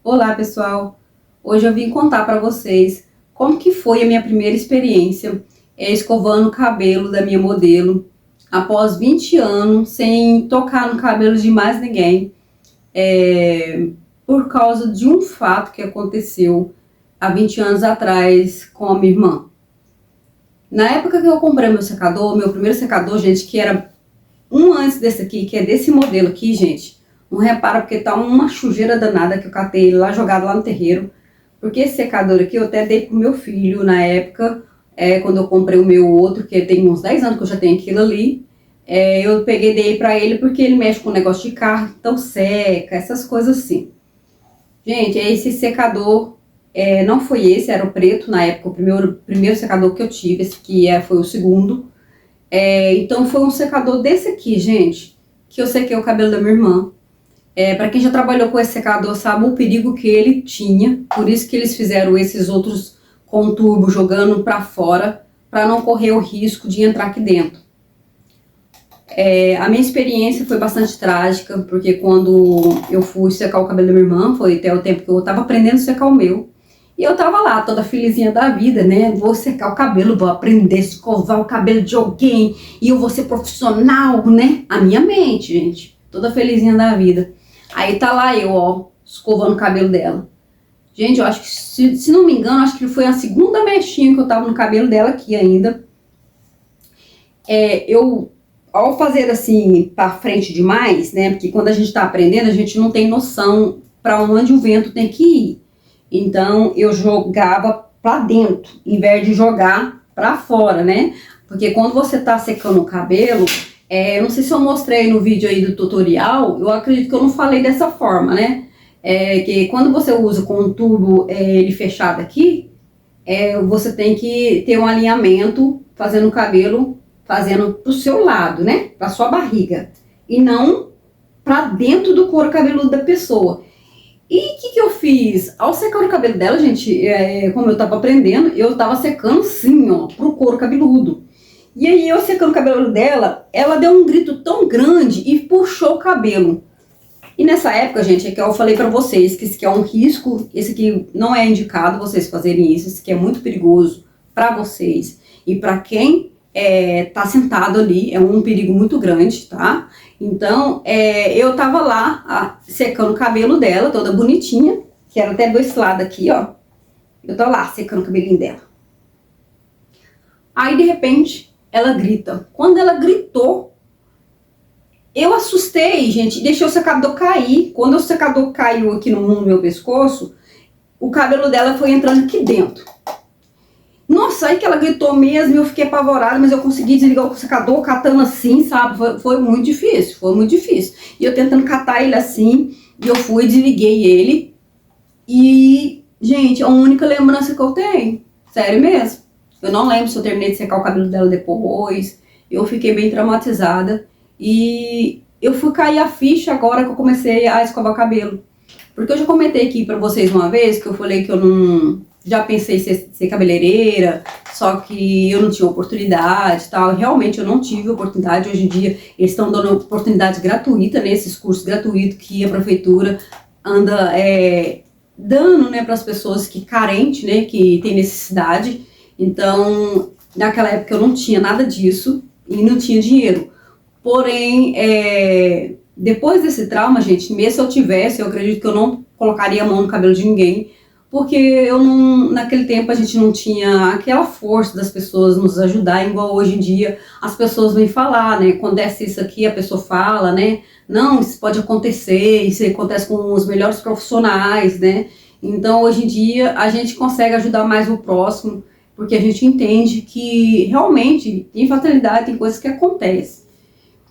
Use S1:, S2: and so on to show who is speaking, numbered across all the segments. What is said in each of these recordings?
S1: Olá pessoal, hoje eu vim contar para vocês como que foi a minha primeira experiência escovando o cabelo da minha modelo após 20 anos sem tocar no cabelo de mais ninguém, por causa de um fato que aconteceu há 20 anos atrás com a minha irmã. Na época que eu comprei meu primeiro secador, gente, que era um antes desse aqui, que é desse modelo aqui, gente. Não repara porque tá uma sujeira danada que eu catei ele lá, jogado lá no terreiro. Porque esse secador aqui eu até dei pro meu filho na época, quando eu comprei o meu outro, que tem uns 10 anos que eu já tenho aquilo ali. Eu peguei e dei pra ele porque ele mexe com negócio de carro, então seca, essas coisas assim. Gente, esse secador, não foi esse, era o preto na época, o primeiro secador que eu tive, esse aqui foi o segundo. Então foi um secador desse aqui, gente, que eu sequei o cabelo da minha irmã. Para quem já trabalhou com esse secador sabe o perigo que ele tinha, por isso que eles fizeram esses outros com turbo jogando para fora, para não correr o risco de entrar aqui dentro. A minha experiência foi bastante trágica, porque quando eu fui secar o cabelo da minha irmã, foi até o tempo que eu estava aprendendo a secar o meu, e eu tava lá, toda felizinha da vida, né? Vou secar o cabelo, vou aprender a escovar o cabelo de alguém, e eu vou ser profissional, né? A minha mente, gente, toda felizinha da vida. Aí tá lá eu, ó, escovando o cabelo dela. Gente, eu acho que, se não me engano, acho que foi a segunda mexinha que eu tava no cabelo dela aqui ainda. Ao fazer assim pra frente demais, né? Porque quando a gente tá aprendendo, a gente não tem noção pra onde o vento tem que ir. Então eu jogava pra dentro, em vez de jogar pra fora, né? Porque quando você tá secando o cabelo, não sei se eu mostrei no vídeo aí do tutorial, eu acredito que eu não falei dessa forma, né? Que quando você usa com o tubo ele fechado aqui, você tem que ter um alinhamento fazendo o cabelo, fazendo pro seu lado, né? Pra sua barriga. E não pra dentro do couro cabeludo da pessoa. E o que eu fiz? Ao secar o cabelo dela, gente, como eu tava aprendendo, eu tava secando assim, ó, pro couro cabeludo. E aí eu secando o cabelo dela, ela deu um grito tão grande e puxou o cabelo. E nessa época, gente, é que eu falei pra vocês que esse aqui é um risco, esse aqui não é indicado vocês fazerem isso, esse aqui é muito perigoso pra vocês. E pra quem tá sentado ali, é um perigo muito grande, tá? Então, eu tava lá secando o cabelo dela, toda bonitinha, que era até desse lado aqui, ó. Eu tô lá secando o cabelinho dela. Aí, de repente, ela grita. Quando ela gritou, eu assustei, gente, deixei o secador cair. Quando o secador caiu aqui no meu pescoço, o cabelo dela foi entrando aqui dentro. Nossa, aí que ela gritou mesmo, eu fiquei apavorada, mas eu consegui desligar o secador catando assim, sabe? Foi muito difícil, foi muito difícil. E eu tentando catar ele assim, e eu fui, desliguei ele. E, gente, a única lembrança que eu tenho, sério mesmo. Eu não lembro se eu terminei de secar o cabelo dela depois. Eu fiquei bem traumatizada. E eu fui cair a ficha agora que eu comecei a escovar o cabelo. Porque eu já comentei aqui pra vocês uma vez que eu falei que eu não... Já pensei em ser cabeleireira, só que eu não tinha oportunidade e tal. Realmente eu não tive oportunidade. Hoje em dia eles estão dando oportunidade gratuita, né? Esses cursos gratuitos que a prefeitura anda dando, né, para as pessoas que carentes, né, que tem necessidade. Então, naquela época eu não tinha nada disso e não tinha dinheiro. Porém, depois desse trauma, gente, mesmo se eu tivesse, eu acredito que eu não colocaria a mão no cabelo de ninguém, porque eu não, naquele tempo a gente não tinha aquela força das pessoas nos ajudar, igual hoje em dia as pessoas vêm falar, né? Quando desce isso aqui, a pessoa fala, né? Não, isso pode acontecer, isso acontece com os melhores profissionais, né? Então, hoje em dia, a gente consegue ajudar mais o próximo, porque a gente entende que realmente, em fatalidade, tem coisas que acontecem.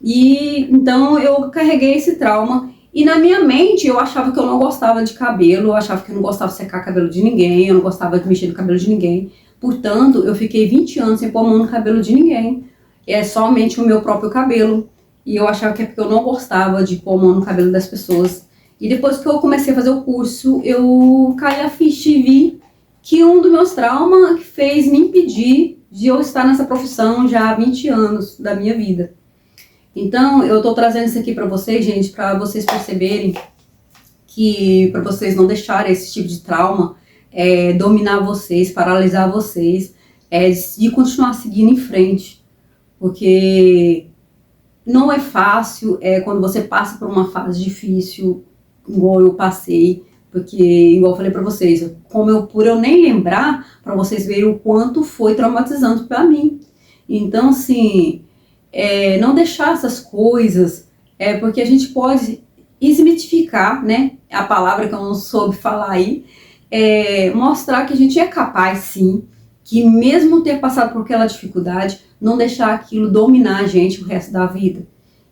S1: E então eu carreguei esse trauma. E na minha mente eu achava que eu não gostava de cabelo, eu achava que eu não gostava de secar cabelo de ninguém, eu não gostava de mexer no cabelo de ninguém. Portanto, eu fiquei 20 anos sem pôr a mão no cabelo de ninguém. É somente o meu próprio cabelo. E eu achava que é porque eu não gostava de pôr a mão no cabelo das pessoas. E depois que eu comecei a fazer o curso, eu caí a ficha e vi que um dos meus traumas fez me impedir de eu estar nessa profissão já há 20 anos da minha vida. Então, eu tô trazendo isso aqui pra vocês, gente, pra vocês perceberem que para vocês não deixarem esse tipo de trauma dominar vocês, paralisar vocês, de continuar seguindo em frente, porque não é fácil quando você passa por uma fase difícil, igual eu passei, porque, igual eu falei pra vocês, por eu nem lembrar, pra vocês verem o quanto foi traumatizante pra mim. Então, assim, não deixar essas coisas, porque a gente pode esmitificar, né, a palavra que eu não soube falar aí, mostrar que a gente é capaz, sim, que mesmo ter passado por aquela dificuldade, não deixar aquilo dominar a gente o resto da vida.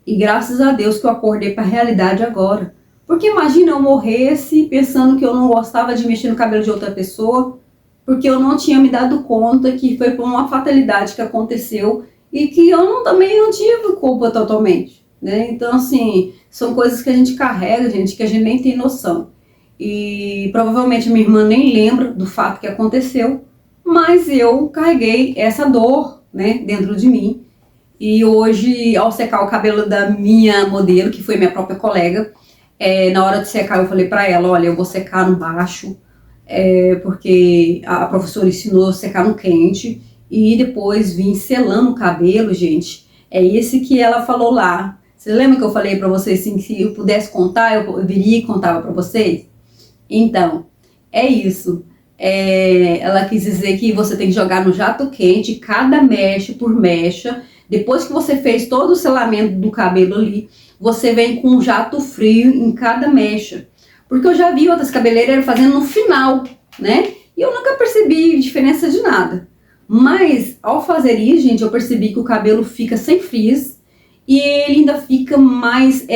S1: E graças a Deus que eu acordei para a realidade agora. Porque imagina eu morresse pensando que eu não gostava de mexer no cabelo de outra pessoa, porque eu não tinha me dado conta que foi por uma fatalidade que aconteceu e que eu também não tive culpa totalmente, né? Então, assim, são coisas que a gente carrega, gente, que a gente nem tem noção. E provavelmente minha irmã nem lembra do fato que aconteceu, mas eu carreguei essa dor, né, dentro de mim. E hoje, ao secar o cabelo da minha modelo, que foi minha própria colega, na hora de secar eu falei pra ela, olha, eu vou secar no baixo, porque a professora ensinou a secar no quente, e depois vim selando o cabelo, gente. É esse que ela falou lá. Vocês lembram que eu falei pra vocês, assim, que se eu pudesse contar, eu viria e contava pra vocês? Então, é isso. Ela quis dizer que você tem que jogar no jato quente, cada mecha por mecha. Depois que você fez todo o selamento do cabelo ali, você vem com um jato frio em cada mecha. Porque eu já vi outras cabeleireiras fazendo no final, né? E eu nunca percebi diferença de nada. Mas, ao fazer isso, gente, eu percebi que o cabelo fica sem frizz e ele ainda fica mais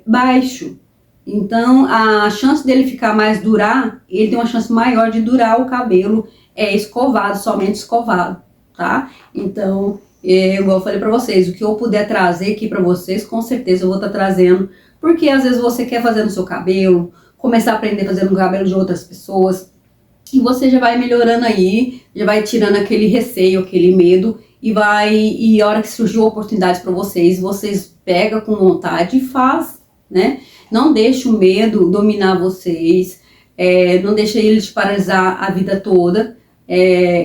S1: baixo. Então, a chance dele ficar mais durar, ele tem uma chance maior de durar o cabelo escovado, somente escovado, tá? Então, igual eu falei pra vocês, o que eu puder trazer aqui pra vocês, com certeza eu vou estar trazendo, porque às vezes você quer fazer no seu cabelo, começar a aprender a fazer no cabelo de outras pessoas, e você já vai melhorando aí, já vai tirando aquele receio, aquele medo, e a hora que surgiu a oportunidade pra vocês pegam com vontade e faz, né? Não deixe o medo dominar vocês, não deixe ele te paralisar a vida toda.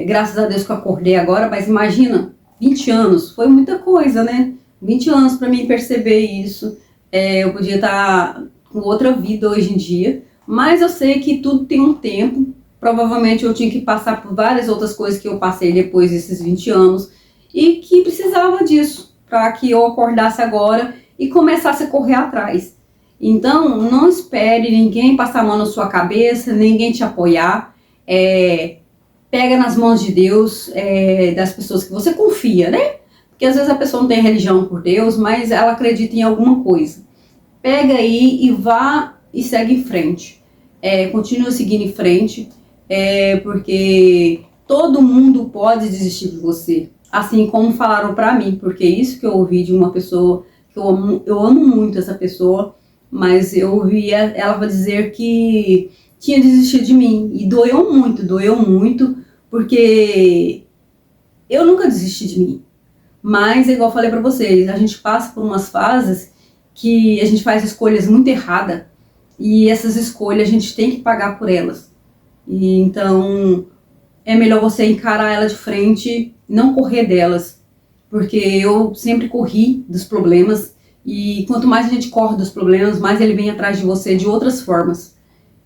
S1: Graças a Deus que eu acordei agora, mas imagina, 20 anos, foi muita coisa, né? 20 anos para mim perceber isso. Eu podia estar com outra vida hoje em dia, mas eu sei que tudo tem um tempo. Provavelmente eu tinha que passar por várias outras coisas que eu passei depois desses 20 anos e que precisava disso, para que eu acordasse agora e começasse a correr atrás. Então, não espere ninguém passar a mão na sua cabeça, ninguém te apoiar. Pega nas mãos de Deus, das pessoas que você confia, né? Porque às vezes a pessoa não tem religião por Deus, mas ela acredita em alguma coisa. Pega aí e vá e segue em frente. Continua seguindo em frente, porque todo mundo pode desistir de você. Assim como falaram pra mim, porque isso que eu ouvi de uma pessoa, que eu amo muito essa pessoa, mas eu ouvi ela dizer que tinha desistido de mim. E doeu muito, porque eu nunca desisti de mim. Mas, igual eu falei pra vocês, a gente passa por umas fases que a gente faz escolhas muito erradas. E essas escolhas a gente tem que pagar por elas. E então, é melhor você encarar ela de frente, não correr delas. Porque eu sempre corri dos problemas. E quanto mais a gente corre dos problemas, mais ele vem atrás de você de outras formas.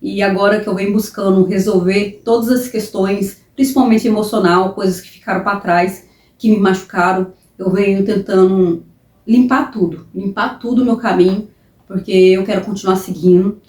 S1: E agora que eu venho buscando resolver todas as questões, principalmente emocional, coisas que ficaram para trás, que me machucaram, eu venho tentando limpar tudo no meu caminho, porque eu quero continuar seguindo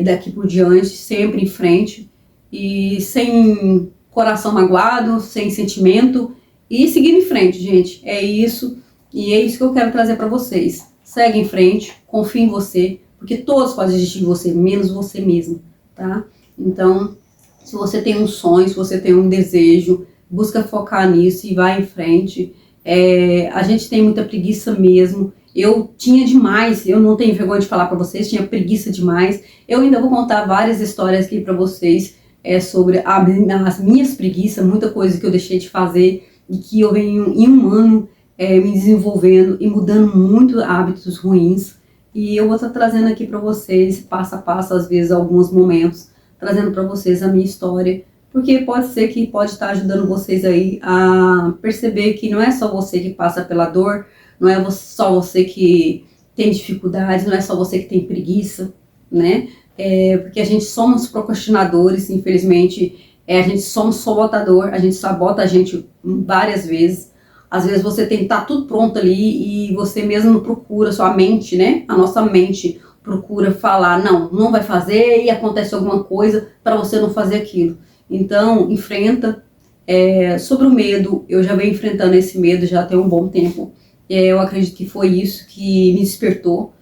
S1: daqui por diante, sempre em frente, e sem coração magoado, sem sentimento, e seguindo em frente, gente. É isso. E é isso que eu quero trazer para vocês. Segue em frente, confie em você, porque todos podem desistir de você, menos você mesmo, tá? Então, se você tem um sonho, se você tem um desejo, busca focar nisso e vai em frente. A gente tem muita preguiça mesmo. Eu tinha demais, eu não tenho vergonha de falar para vocês, tinha preguiça demais. Eu ainda vou contar várias histórias aqui para vocês sobre as minhas preguiças, muita coisa que eu deixei de fazer e que eu venho em um ano me desenvolvendo e mudando muito hábitos ruins. E eu vou estar trazendo aqui para vocês, passo a passo, às vezes, alguns momentos, trazendo para vocês a minha história, porque pode ser que pode estar ajudando vocês aí a perceber que não é só você que passa pela dor, não é só você que tem dificuldades, não é só você que tem preguiça, né? Porque a gente somos procrastinadores, infelizmente, a gente somos sabotador, a gente sabota a gente várias vezes. Às vezes você tem que estar tudo pronto ali e você mesmo procura, sua mente, né? A nossa mente procura falar, não, não vai fazer e acontece alguma coisa para você não fazer aquilo. Então, enfrenta. Sobre o medo, eu já venho enfrentando esse medo já tem um bom tempo. Eu acredito que foi isso que me despertou.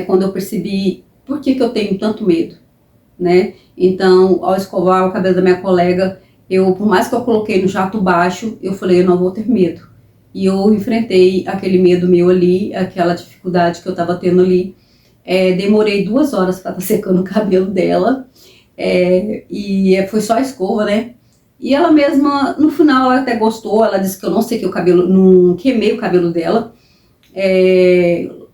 S1: Quando eu percebi por que eu tenho tanto medo, né? Então, ao escovar o cabelo da minha colega, por mais que eu coloquei no jato baixo, eu falei, eu não vou ter medo. E eu enfrentei aquele medo meu ali, aquela dificuldade que eu estava tendo ali. Demorei 2 horas para estar secando o cabelo dela. Foi só a escova, né? E ela mesma, no final, ela até gostou. Ela disse que eu não sequei o cabelo, não queimei o cabelo dela.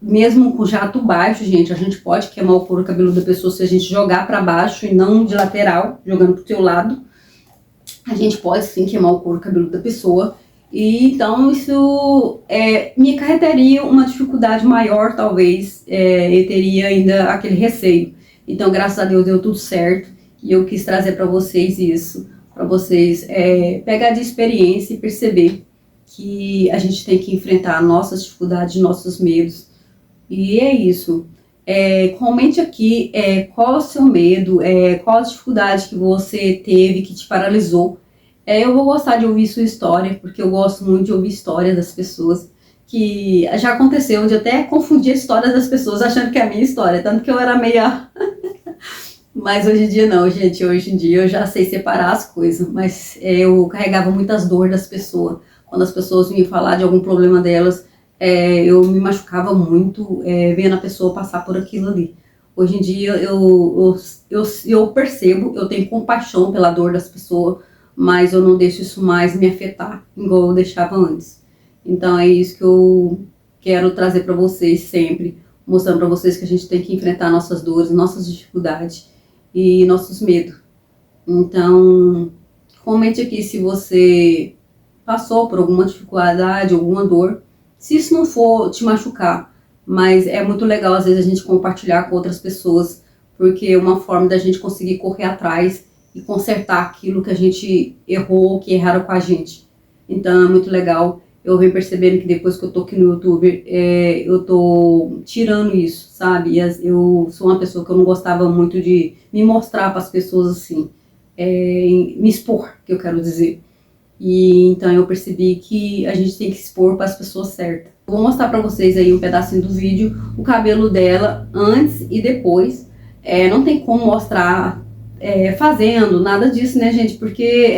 S1: Mesmo com jato baixo, gente, a gente pode queimar o couro cabeludo da pessoa se a gente jogar para baixo e não de lateral, jogando pro teu lado. A gente pode sim queimar o couro cabeludo da pessoa. E então isso me acarretaria uma dificuldade maior, talvez. Eu teria ainda aquele receio. Então, graças a Deus, deu tudo certo. E eu quis trazer para vocês isso, para vocês pegar de experiência e perceber que a gente tem que enfrentar nossas dificuldades, nossos medos. E é isso. Comente aqui qual é o seu medo, qual a dificuldade que você teve que te paralisou. Eu vou gostar de ouvir sua história, porque eu gosto muito de ouvir histórias das pessoas, que já aconteceu de até confundir a história das pessoas achando que é a minha história, tanto que eu era meia... Mas hoje em dia não, gente, hoje em dia eu já sei separar as coisas, mas eu carregava muitas dores das pessoas. Quando as pessoas vinham falar de algum problema delas, eu me machucava muito vendo a pessoa passar por aquilo ali. Hoje em dia eu percebo, eu tenho compaixão pela dor das pessoas, mas eu não deixo isso mais me afetar, igual eu deixava antes. Então é isso que eu quero trazer para vocês sempre, mostrando para vocês que a gente tem que enfrentar nossas dores, nossas dificuldades e nossos medos. Então, comente aqui se você passou por alguma dificuldade, alguma dor, se isso não for te machucar, mas é muito legal às vezes a gente compartilhar com outras pessoas, porque é uma forma da gente conseguir correr atrás e consertar aquilo que a gente errou, que erraram com a gente. Então é muito legal. Eu venho percebendo que depois que eu tô aqui no YouTube, eu tô tirando isso, sabe? Eu sou uma pessoa que eu não gostava muito de me mostrar para as pessoas assim, me expor, que eu quero dizer. E então eu percebi que a gente tem que expor para as pessoas certas. Vou mostrar para vocês aí um pedacinho do vídeo, o cabelo dela antes e depois. Não tem como mostrar fazendo nada disso, né, gente? Porque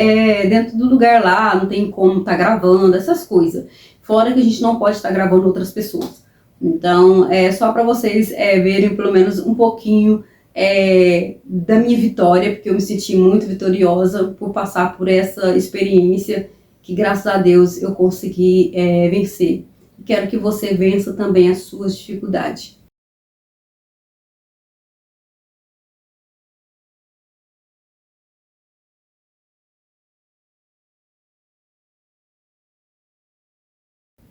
S1: dentro do lugar lá, não tem como tá gravando, essas coisas. Fora que a gente não pode estar gravando outras pessoas. Então, é só para vocês verem pelo menos um pouquinho da minha vitória, porque eu me senti muito vitoriosa por passar por essa experiência que, graças a Deus, eu consegui vencer. Quero que você vença também as suas dificuldades.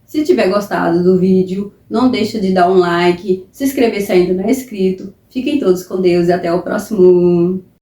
S1: Se tiver gostado do vídeo, não deixa de dar um like, se inscrever se ainda não é inscrito. Fiquem todos com Deus e até o próximo.